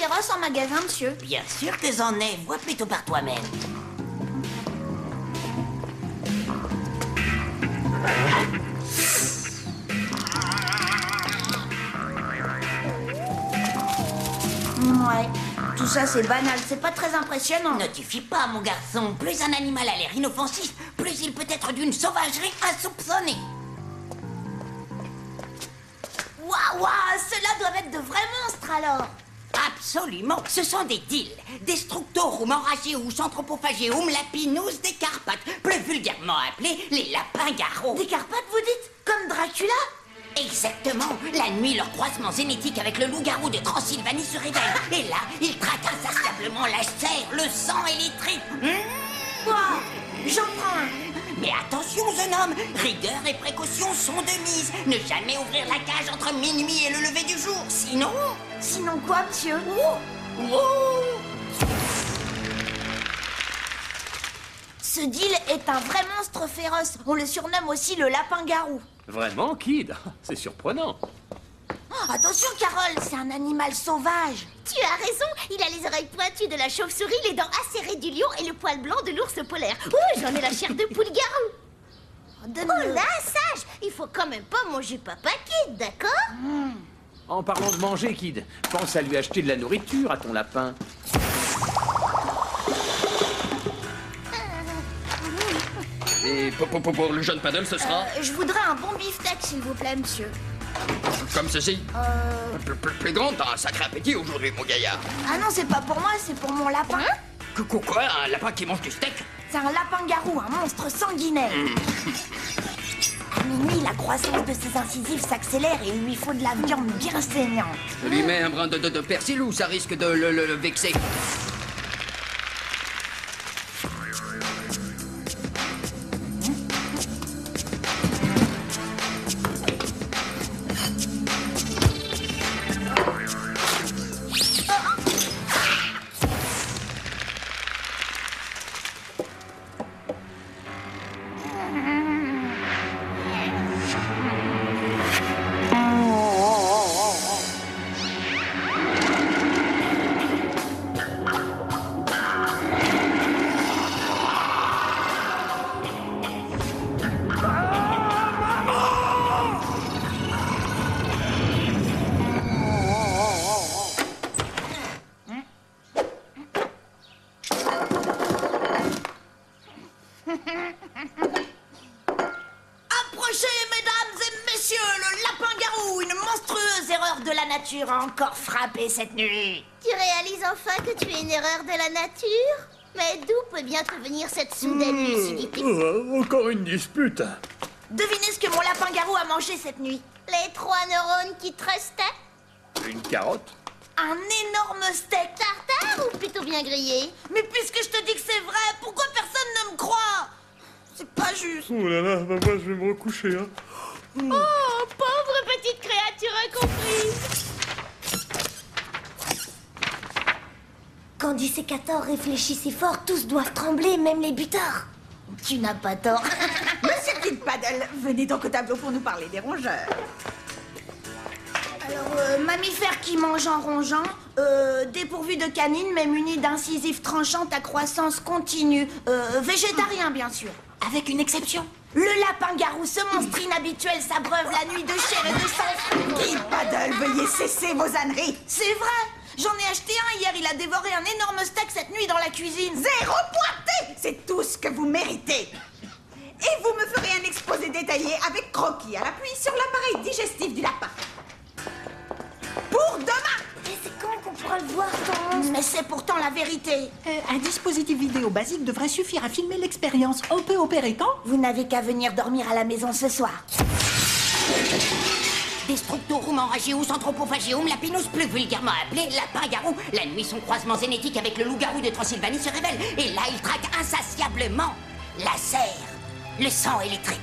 féroces en magasin, monsieur. Bien sûr que j'en ai, vois plutôt par toi-même. Ouais, tout ça c'est banal, c'est pas très impressionnant. Ne t'y fie pas, mon garçon. Plus un animal a l'air inoffensif, plus il peut être d'une sauvagerie insoupçonnée. Waouh, waouh, ceux-là doivent être de vrais monstres alors. Absolument, ce sont des deals. Destructorum enrageus, anthropophageum, lapinus des Carpates, plus vulgairement appelés les lapins-garous. Des Carpates, vous dites? Comme Dracula? Exactement. La nuit, leur croisement génétique avec le loup-garou de Transylvanie se révèle. Et là, ils traquent insatiablement la chair, le sang et les tripes. Waouh, j'en prends un. Mais attention, jeune homme, rigueur et précaution sont de mise. Ne jamais ouvrir la cage entre minuit et le lever du jour, sinon... Sinon quoi, monsieur? Ce deal est un vrai monstre féroce. On le surnomme aussi le lapin-garou. Vraiment, Kid? C'est surprenant. Oh, attention, Carole, c'est un animal sauvage. Tu as raison, il a les oreilles pointues de la chauve-souris, les dents acérées du lion et le poil blanc de l'ours polaire. Oh, j'en ai la chair de poule-garou. Oh là, sage, il faut quand même pas manger Papa Kid, d'accord? En parlant de manger, Kid, pense à lui acheter de la nourriture à ton lapin. Et pour le jeune paddle, ce sera Je voudrais un bon beefsteak, s'il vous plaît, monsieur. comme ceci. Plus grand, t'as un sacré appétit aujourd'hui, mon gaillard. Ah non, c'est pas pour moi, c'est pour mon lapin. Quoi? Un lapin qui mange du steak? C'est un lapin-garou, un monstre sanguinaire. À minuit, la croissance de ses incisives s'accélère et il lui faut de la viande bien saignante. Je lui mets un brin de persil ou ça risque de le vexer? Approchez, mesdames et messieurs, le lapin-garou, une monstrueuse erreur de la nature a encore frappé cette nuit. Tu réalises enfin que tu es une erreur de la nature? Mais d'où peut bien te venir cette soudaine lucidité? Encore une dispute. Devinez ce que mon lapin-garou a mangé cette nuit. Les 3 neurones qui te restaient? Une carotte? Un énorme steak. Tartare ou plutôt bien grillé? Mais puisque je te dis que c'est vrai, pourquoi personne ne me croit? C'est pas juste. Oh là là, bah moi je vais me recoucher, hein. Oh, pauvre petite créature incomprise! Quand dissécateur réfléchit si fort, tous doivent trembler, même les buteurs. Tu n'as pas tort. Monsieur Kid Paddle, venez donc au tableau pour nous parler des rongeurs. Alors, mammifère qui mange en rongeant, dépourvu de canines mais muni d'incisives tranchantes à croissance continue, végétarien bien sûr. Avec une exception. Le lapin-garou, ce monstre inhabituel, s'abreuve la nuit de chair et de sang. Kid Paddle, veuillez cesser vos âneries. C'est vrai. J'en ai acheté un hier, il a dévoré un énorme steak cette nuit dans la cuisine. 0 pointé, c'est tout ce que vous méritez. Et vous me ferez un exposé détaillé avec croquis à l'appui sur l'appareil digestif du lapin. Pour demain. Mais c'est quand qu'on pourra le voir, ton monstre? Mais c'est pourtant la vérité. Un dispositif vidéo basique devrait suffire à filmer l'expérience. On peut opérer quand? Vous n'avez qu'à venir dormir à la maison ce soir. Destructorum enrageus, anthropophageum, lapinus, plus vulgairement appelé lapin-garou. La nuit, son croisement génétique avec le loup-garou de Transylvanie se révèle. Et là, il traque insatiablement la chair, le sang et les tripes.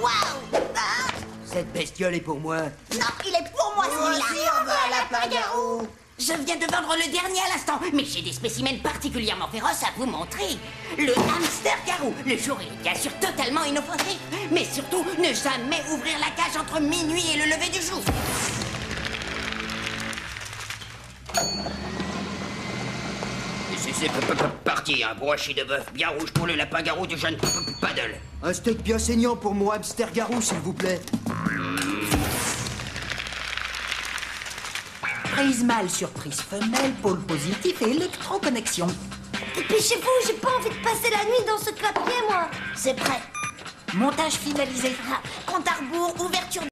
Waouh! Ah! Cette bestiole est pour moi. Non, il est pour moi celui-là. on veut un lapin-garou. Je viens de vendre le dernier à l'instant, mais j'ai des spécimens particulièrement féroces à vous montrer. Le hamster-garou. Le jour, il est bien sûr totalement inoffensif, mais surtout, ne jamais ouvrir la cage entre minuit et le lever du jour. c'est parti, un broachis de bœuf bien rouge pour le lapin-garou du jeune Paddle. Un steak bien saignant pour mon hamster-garou, s'il vous plaît. Prise mâle sur prise femelle, pôle positif et électroconnexion. Dépêchez-vous, j'ai pas envie de passer la nuit dans ce clapier, moi. C'est prêt. Montage finalisé. Compte à rebours, ouverture